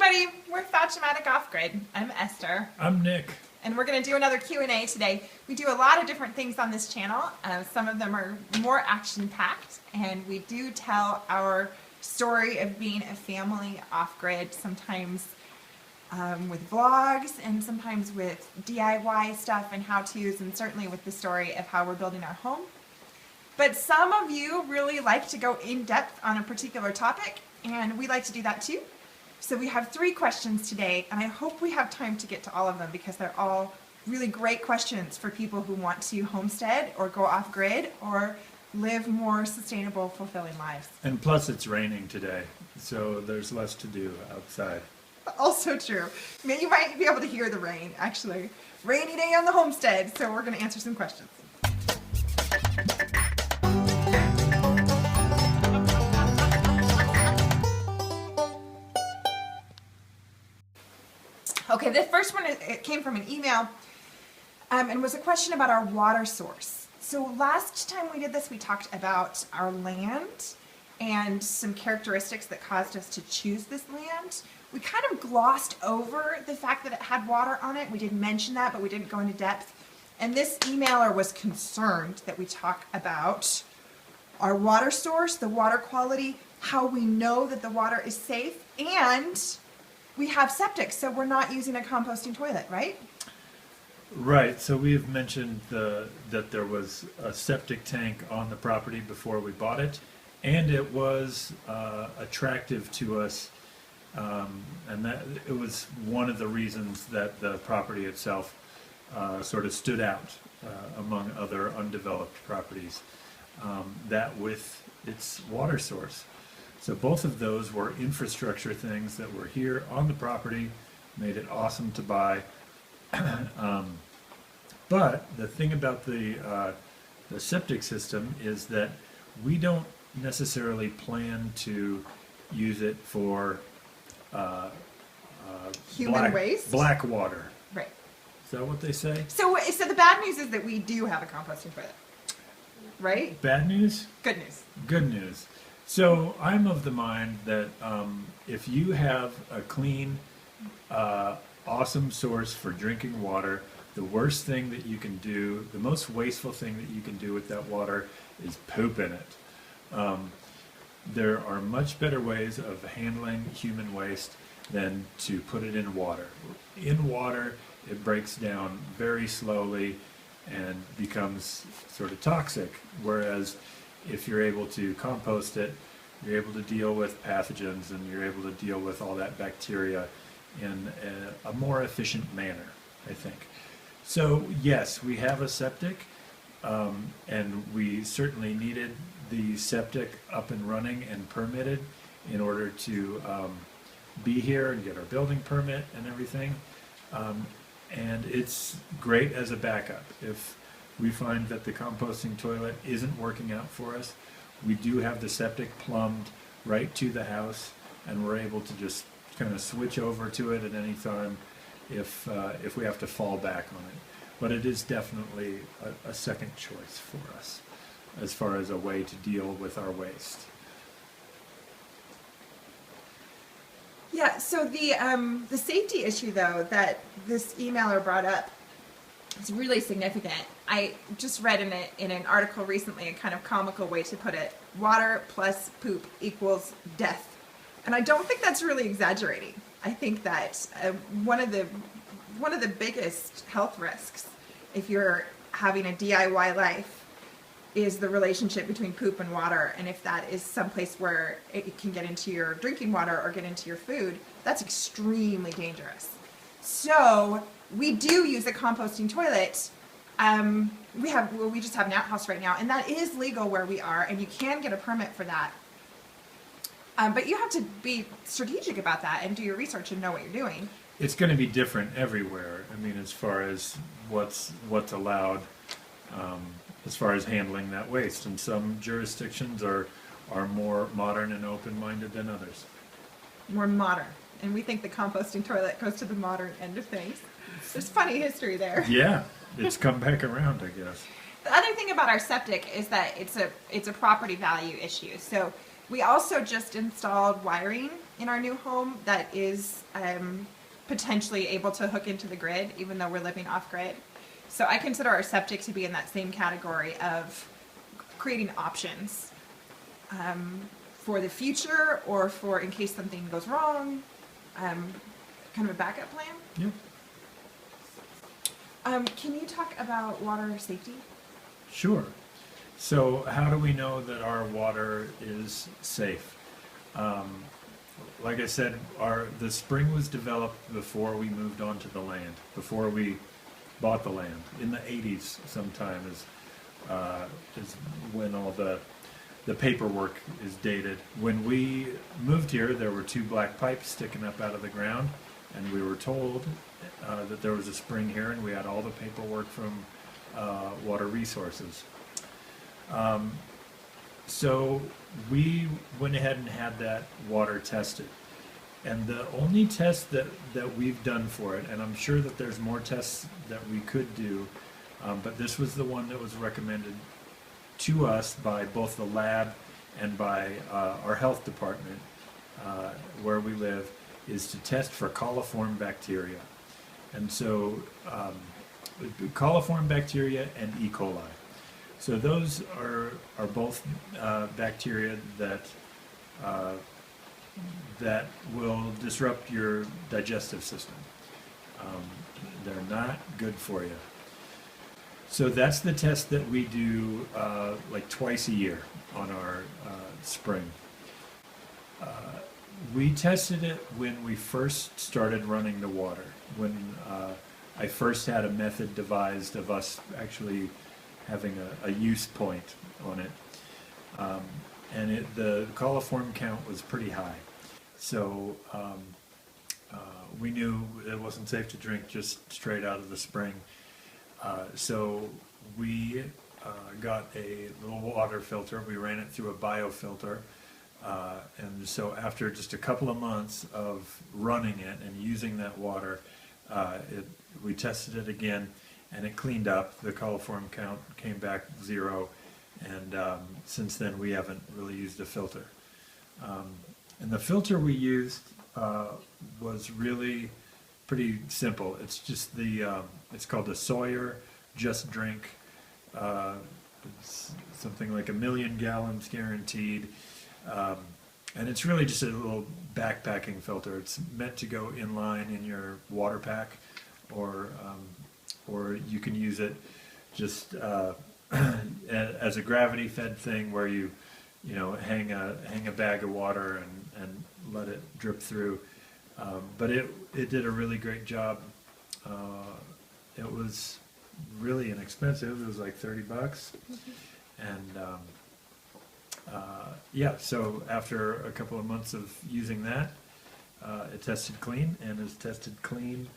everybody, we're Thatch-O-Matic Off-Grid. I'm Esther. I'm Nick. And we're going to do another Q&A today. We do a lot of different things on this channel. Some of them are more action-packed, and we do tell our story of being a family off-grid, sometimes with vlogs, and sometimes with DIY stuff and how-tos, and certainly with the story of how we're building our home. But some of you really like to go in-depth on a particular topic, and we like to do that too. So we have 3 questions today, and I hope we have time to get to all of them because they're all really great questions for people who want to homestead or go off-grid or live more sustainable, fulfilling lives. And plus it's raining today, so there's less to do outside. Also true. I mean, you might be able to hear the rain, actually. Rainy day on the homestead, so we're going to answer some questions. Okay, the first one, it came from an email and was a question about our water source. So last time we did this, we talked about our land and some characteristics that caused us to choose this land. We kind of glossed over the fact that it had water on it. We did mention that, but we didn't go into depth. And this emailer was concerned that we talk about our water source, the water quality, how we know that the water is safe, and we have septic, so we're not using a composting toilet, right? Right, so we've mentioned that there was a septic tank on the property before we bought it, and it was attractive to us, and that it was one of the reasons that the property itself sort of stood out among other undeveloped properties, that with its water source. So both of those were infrastructure things that were here on the property, made it awesome to buy. But the thing about the septic system is that we don't necessarily plan to use it for Human waste? black water. Right. Is that what they say? So the bad news is that we do have a composting toilet, right? Bad news? Good news. Good news. So I'm of the mind that if you have a clean, awesome source for drinking water, the worst thing that you can do, the most wasteful thing that you can do with that water is poop in it. There are much better ways of handling human waste than to put it in water. In water, it breaks down very slowly and becomes sort of toxic, whereas if you're able to compost it, you're able to deal with pathogens and you're able to deal with all that bacteria in a more efficient manner, I think. So yes, we have a septic, and we certainly needed the septic up and running and permitted in order to be here and get our building permit and everything. And it's great as a backup. If we find that the composting toilet isn't working out for us, we do have the septic plumbed right to the house, and we're able to just kind of switch over to it at any time if we have to fall back on it. But it is definitely a second choice for us as far as a way to deal with our waste. Yeah, so the safety issue, though, that this emailer brought up is really significant. I just read in an article recently a kind of comical way to put it: water plus poop equals death. And I don't think that's really exaggerating. I think that one of the biggest health risks, if you're having a DIY life, is the relationship between poop and water. And if that is someplace where it can get into your drinking water or get into your food, that's extremely dangerous. So we do use a composting toilet. We just have an outhouse right now, and that is legal where we are, and you can get a permit for that. But you have to be strategic about that and do your research and know what you're doing. It's going to be different everywhere. I mean, as far as what's allowed, as far as handling that waste, and some jurisdictions are more modern and open-minded than others. More modern, and we think the composting toilet goes to the modern end of things. There's funny history there. Yeah, it's come back around, I guess. The other thing about our septic is that it's a property value issue. So we also just installed wiring in our new home that is potentially able to hook into the grid, even though we're living off grid. So I consider our septic to be in that same category of creating options for the future or for in case something goes wrong, kind of a backup plan. Yeah. Can you talk about water safety? Sure. So how do we know that our water is safe? Like I said, the spring was developed before we moved onto the land, before we bought the land. In the 80s sometime is when all the paperwork is dated. When we moved here, there were 2 black pipes sticking up out of the ground, and we were told that there was a spring here, and we had all the paperwork from Water Resources. So we went ahead and had that water tested. And the only test that we've done for it, and I'm sure that there's more tests that we could do, but this was the one that was recommended to us by both the lab and by our health department where we live, is to test for coliform bacteria. And so coliform bacteria and E. coli. So those are both bacteria that will disrupt your digestive system. They're not good for you. So that's the test that we do like twice a year on our spring. We tested it when we first started running the water, when I first had a method devised of us actually having a use point on it. And the coliform count was pretty high. So we knew it wasn't safe to drink just straight out of the spring. So we got a little water filter. We ran it through a biofilter. And so after just a couple of months of running it and using that water, we tested it again, and it cleaned up. The coliform count came back 0, and since then we haven't really used a filter. And the filter we used was really pretty simple. It's just it's called the Sawyer Just Drink. It's something like 1 million gallons guaranteed. And it's really just a little backpacking filter. It's meant to go in line in your water pack, or you can use it just as a gravity-fed thing where you hang a bag of water and let it drip through. But it did a really great job. It was really inexpensive. It was like $30, and yeah. So after a couple of months of using that, it tested clean, and has tested clean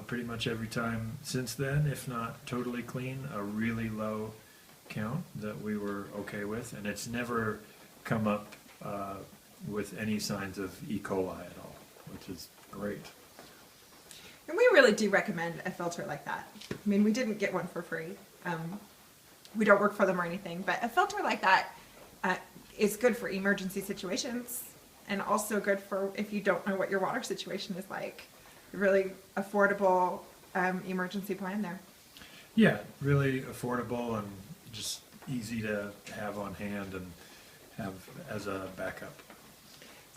pretty much every time since then, if not totally clean. A really low count that we were okay with, and it's never come up with any signs of E. coli at all, which is great. And we really do recommend a filter like that. I mean, we didn't get one for free. We don't work for them or anything, but a filter like that is good for emergency situations, and also good for if you don't know what your water situation is like. Really affordable emergency plan there. Yeah, really affordable and just easy to have on hand and have as a backup.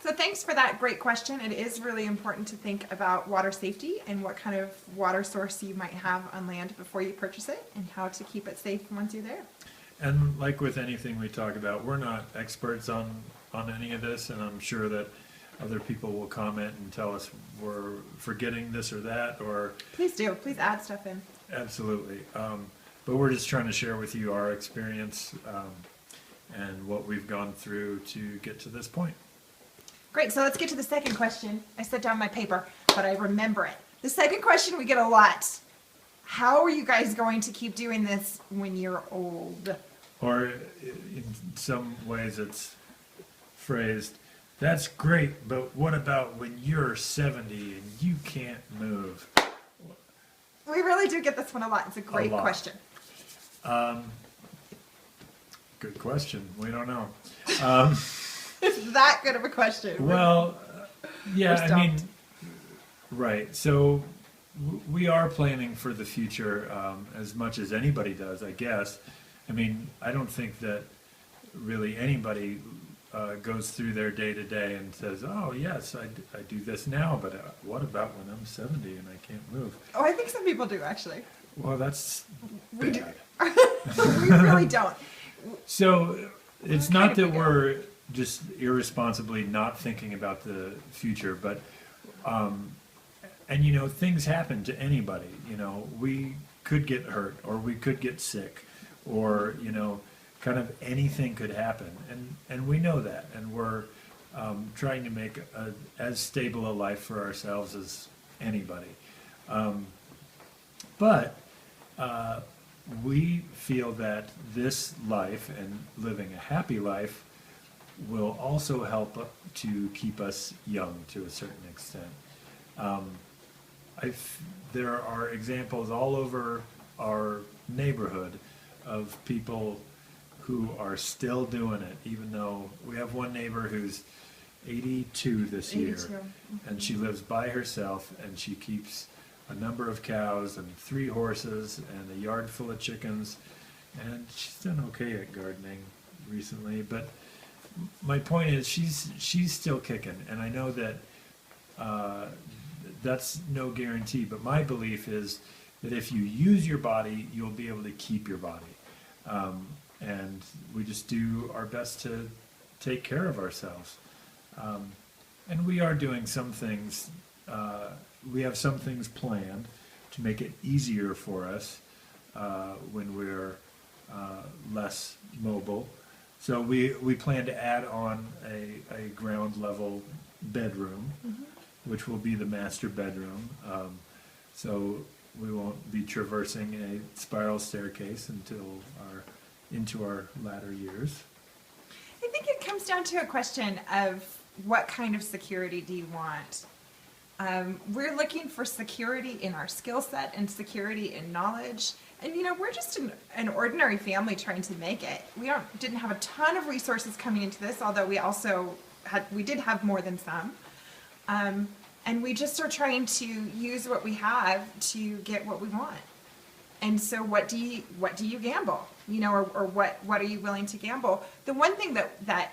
So thanks for that great question. It is really important to think about water safety and what kind of water source you might have on land before you purchase it, and how to keep it safe once you're there. And like with anything we talk about, we're not experts on any of this, and I'm sure that other people will comment and tell us we're forgetting this or that, or... Please do. Please add stuff in. Absolutely. But we're just trying to share with you our experience and what we've gone through to get to this point. Great. So let's get to the second question. I set down my paper, but I remember it. The second question we get a lot. How are you guys going to keep doing this when you're old? Or in some ways it's phrased, that's great, but what about when you're 70 and you can't move? We really do get this one a lot. It's a great question. Good question. We don't know. It's that good of a question. Well, Yeah, We're I mean, stoked. right. So we are planning for the future as much as anybody does, I guess. I mean, I don't think that really anybody goes through their day to day and says, "Oh, yes, I do this now, but what about when I'm 70 and I can't move?" Oh, I think some people do actually. Well, that's We do. bad. We really don't. So it's Kind not of that we do. we're just irresponsibly not thinking about the future, but and you know, things happen to anybody. You know, we could get hurt or we could get sick or, you know, kind of anything could happen. And we know that. And we're trying to make as stable a life for ourselves as anybody. But we feel that this life and living a happy life will also help to keep us young to a certain extent. Um, there are examples all over our neighborhood of people who are still doing it, even though we have one neighbor who's 82 this year, 82. and she lives by herself, and she keeps a number of cows and 3 horses and a yard full of chickens, and she's done okay at gardening recently. But my point is, she's still kicking, and I know that that's no guarantee. But my belief is that if you use your body, you'll be able to keep your body, and we just do our best to take care of ourselves. And we are doing some things. We have some things planned to make it easier for us when we're less mobile. So we plan to add on a ground level bedroom, which will be the master bedroom. So we won't be traversing a spiral staircase into our latter years. I think it comes down to a question of what kind of security do you want? We're looking for security in our skill set and security in knowledge. And you know, we're just an ordinary family trying to make it. Didn't have a ton of resources coming into this, although we did have more than some. And we just are trying to use what we have to get what we want. And so what do you gamble? You know, or what are you willing to gamble? The one thing that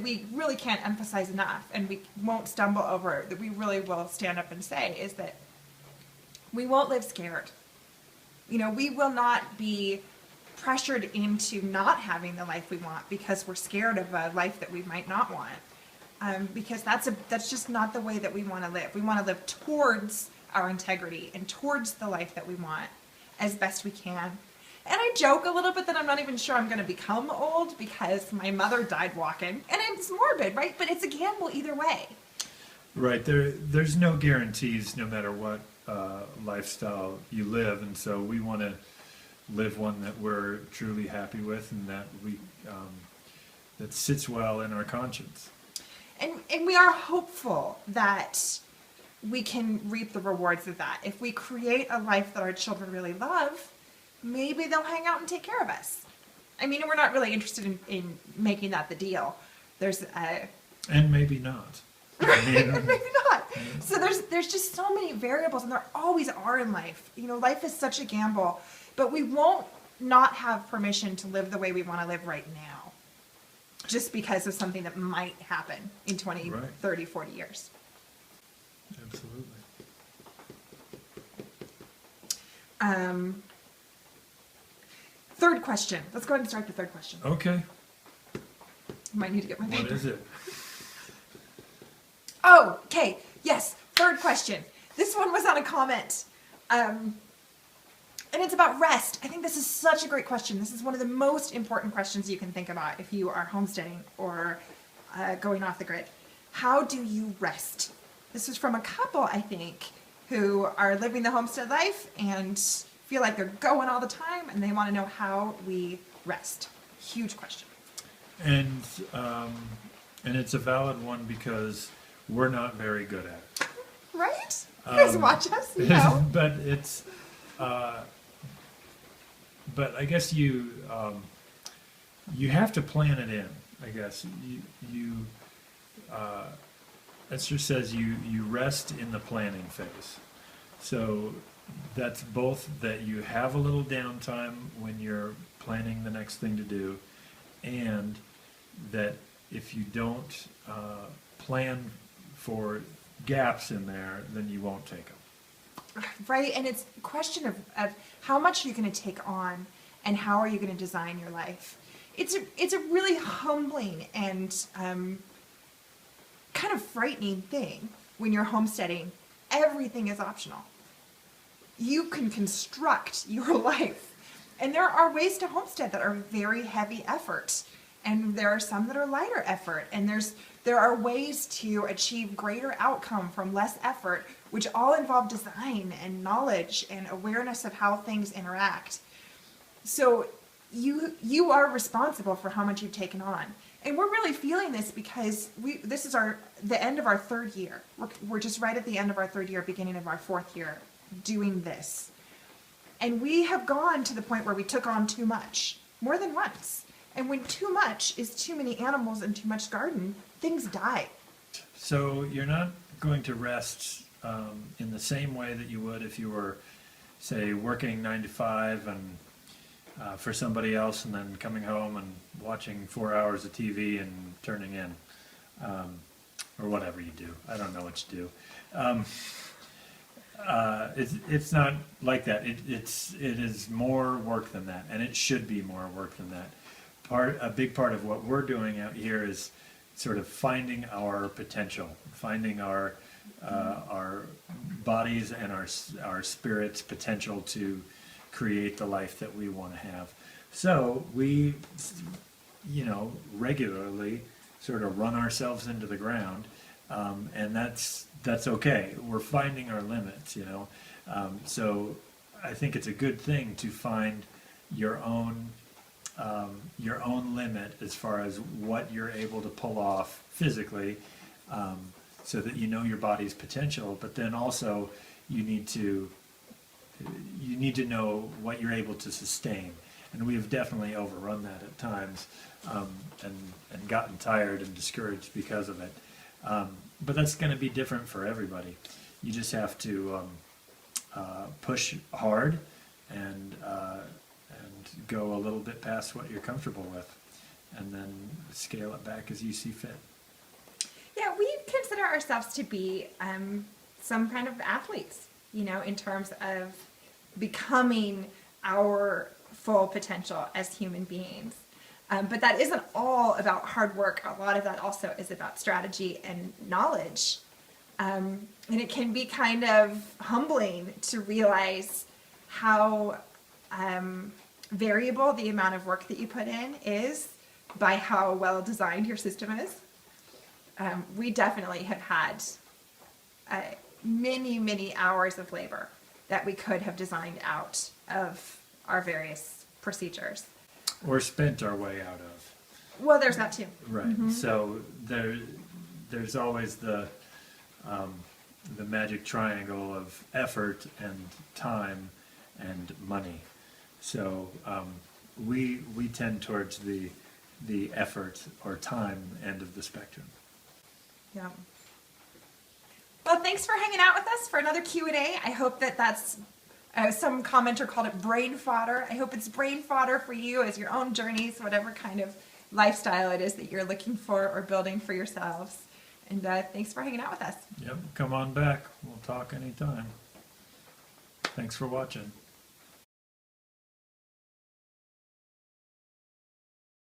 we really can't emphasize enough, and we won't stumble over, that we really will stand up and say, is that we won't live scared. You know, we will not be pressured into not having the life we want because we're scared of a life that we might not want. Because that's just not the way that we want to live. We want to live towards our integrity and towards the life that we want as best we can. And I joke a little bit that I'm not even sure I'm going to become old because my mother died walking. And it's morbid, right? But it's a gamble either way. Right. There's no guarantees no matter what lifestyle you live. And so we want to live one that we're truly happy with and that that sits well in our conscience. And we are hopeful that we can reap the rewards of that. If we create a life that our children really love, maybe they'll hang out and take care of us. I mean, we're not really interested in making that the deal. And maybe not. Maybe not. So there's just so many variables, and there always are in life. You know, life is such a gamble, but we won't not have permission to live the way we want to live right now, just because of something that might happen in 20, Right. 30, 40 years. Absolutely. Third question. Let's go ahead and start the third question. Okay. Might need to get my paper. What is it? Oh, okay. Yes. Third question. This one was on a comment. And it's about rest. I think this is such a great question. This is one of the most important questions you can think about if you are homesteading or going off the grid. How do you rest? This is from a couple, I think, who are living the homestead life and feel like they're going all the time, and they want to know how we rest. Huge question. And it's a valid one because we're not very good at it. Right? You guys watch us, you know. But it's, but I guess you have to plan it in. I guess Esther says you rest in the planning phase. So that's both that you have a little downtime when you're planning the next thing to do, and that if you don't plan for gaps in there, then you won't take them. Right, and it's a question of how much are you going to take on, and how are you going to design your life. It's a really humbling and kind of frightening thing when you're homesteading. Everything is optional. You can construct your life, and there are ways to homestead that are very heavy effort, and there are some that are lighter effort, and there are ways to achieve greater outcome from less effort, which all involve design and knowledge and awareness of how things interact. So you are responsible for how much you've taken on. And we're really feeling this because this is the end of our third year. We're just right at the end of our third year, beginning of our fourth year doing this. And we have gone to the point where we took on too much, more than once. And when too much is too many animals and too much garden, things die. So you're not going to rest in the same way that you would if you were, say, working 9 to 5 and for somebody else, and then coming home and watching 4 hours of TV and turning in, or whatever you do. I don't know what you do. It's not like that. It is more work than that, and it should be more work than that. A big part of what we're doing out here is sort of finding our potential, finding our bodies and our spirits' potential to create the life that we want to have. So we, regularly sort of run ourselves into the ground, and that's okay. We're finding our limits, So I think it's a good thing to find your own limit as far as what you're able to pull off physically, so that you know your body's potential. But then also you need to know what you're able to sustain. And we've definitely overrun that at times, and gotten tired and discouraged because of it. But that's going to be different for everybody. You just have to push hard and go a little bit past what you're comfortable with, and then scale it back as you see fit. Yeah, we consider ourselves to be some kind of athletes, in terms of becoming our full potential as human beings. But that isn't all about hard work. A lot of that also is about strategy and knowledge. And it can be kind of humbling to realize how variable the amount of work that you put in is by how well designed your system is. We definitely have had many, many hours of labor that we could have designed out of our various procedures. Or spent our way out of. Well, there's that too. Right. Mm-hmm. So there's always the magic triangle of effort and time and money. So we tend towards the effort or time end of the spectrum. Yeah. Well, thanks for hanging out with us for another Q&A. I hope that's some commenter called it brain fodder. I hope it's brain fodder for you as your own journeys, whatever kind of lifestyle it is that you're looking for or building for yourselves. And thanks for hanging out with us. Yep, come on back. We'll talk anytime. Thanks for watching.